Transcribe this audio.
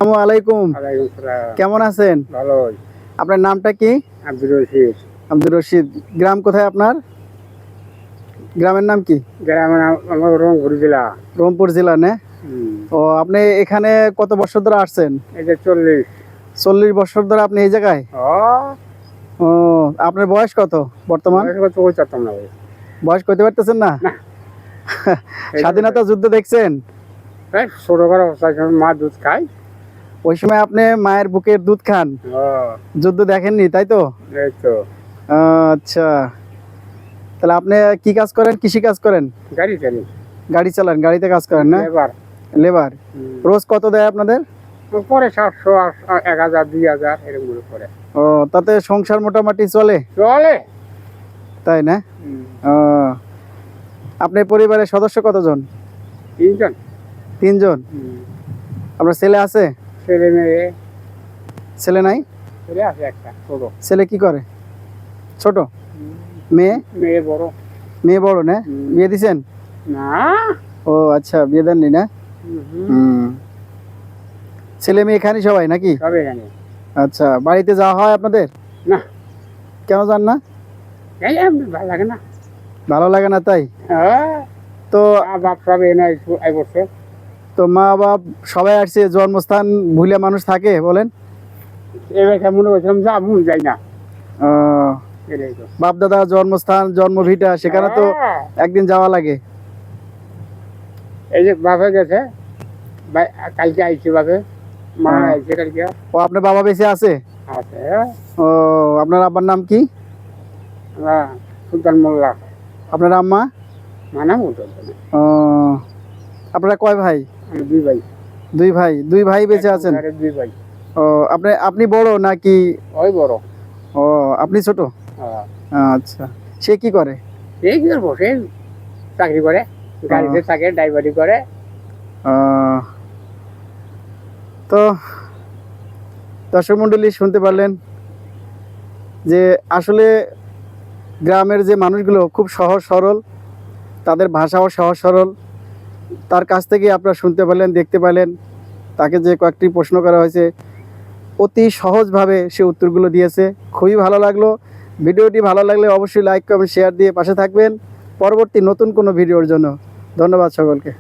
আসসালামু আলাইকুম। ওয়ালাইকুম সালাম। কেমন আছেন? ভালোই। আপনার নামটা কি? আব্দুর রশিদ। আব্দুর রশিদ। গ্রাম কোথায় আপনার? গ্রামের নাম কি? গ্রামের নাম আমার রংপুর জেলা। রংপুর জেলা না? ও, আপনি এখানে কত বছর ধরে আসছেন? এই যে 40। 40 বছর ধরে আপনি এই জায়গায়? ও, আপনার বয়স কত বর্তমান? কত চাতাম না ভাই। বয়স কইতে পারতেছেন না? না। স্বাধীনতা যুদ্ধ দেখছেন? ছোট করে অবস্থায় যখন মা দুধ খায়, ওই সময় আপনি মায়ের বুকের দুধ খান, যুদ্ধ দেখেননি তাই তো? এই তো আচ্ছা, তাহলে আপনি কি কাজ করেন? কৃষি কাজ করেন? গাড়ি চালি। গাড়ি চালান, গাড়িতে কাজ করেন না? এবার লেবার। রোজ কত দেয় আপনাদের? পরে 700, 1000, 2000 এরকম করে পরে। ও, তাতে সংসার মোটামুটি চলে? চলে। তাই না? ও, আপনার পরিবারের সদস্য কতজন? 3 জন। 3 জন। আপনার ছেলে আছে? ছেলে মেয়ে। ছেলে নাই? ছেলে আছে একটা ছোট। ছেলে কি করে? ছোট? মেয়ে? মেয়ে বড়। মেয়ে বড় না? বিয়ে দিছেন? না। ও আচ্ছা, বিয়ে দেননি না? ছেলে মেয়ে এখানে সবাই নাকি? সব এখানে। আচ্ছা, বাড়িতে যাওয়া হয় আপনাদের? না। কেন যান না? এই ভালো লাগে না। ভালো লাগে না তাই? তো বাপ সব এনে এই বছর। তো মা বাপ সবাই আসছে, জন্মস্থান ভুলে মানুষ থাকে বলেন? এবার মনে করছিলাম যাবো, যাই না। বাপ দাদা জন্মস্থান, জন্মভিটা, সেখানে তো একদিন যাওয়া লাগে। এই যে বাপে গেছে, কালকে আইছে বাপে, মা আইছে কালকে। ও, আপনার বাবা বেঁচে আছে? আছে। ও, আপনার আব্বার নাম কি? সুলতান মোল্লা। আপনার আম্মা? মানা মতো। ও, আপনারা কয় ভাই? আমি 2 ভাই। 2 ভাই। 2 ভাই বেঁচে আছেন? 2 ভাই। ও, আপনি বড় নাকি? ওই বড়। ও, আপনি ছোট? আচ্ছা, সে কি করে? এই কি করবো, সে চাকরি করে, গাড়িতে থাকে, ড্রাইভারি করে। তো দর্শক মন্ডলী, শুনতে পারলেন যে আসলে গ্রামের যে মানুষগুলো খুব সহজ সরল, তাদের ভাষাও সহজ সরল। তার কাছ থেকে আপনারা শুনতে পারলেন, দেখতে পেলেন, তাকে যে কয়েকটি প্রশ্ন করা হয়েছে অতি সহজভাবে সে উত্তরগুলো দিয়েছে। খুবই ভালো লাগলো। ভিডিওটি ভালো লাগলে অবশ্যই লাইক, কমেন্ট, শেয়ার দিয়ে পাশে থাকবেন পরবর্তী নতুন কোনো ভিডিওর জন্য। ধন্যবাদ সকলকে।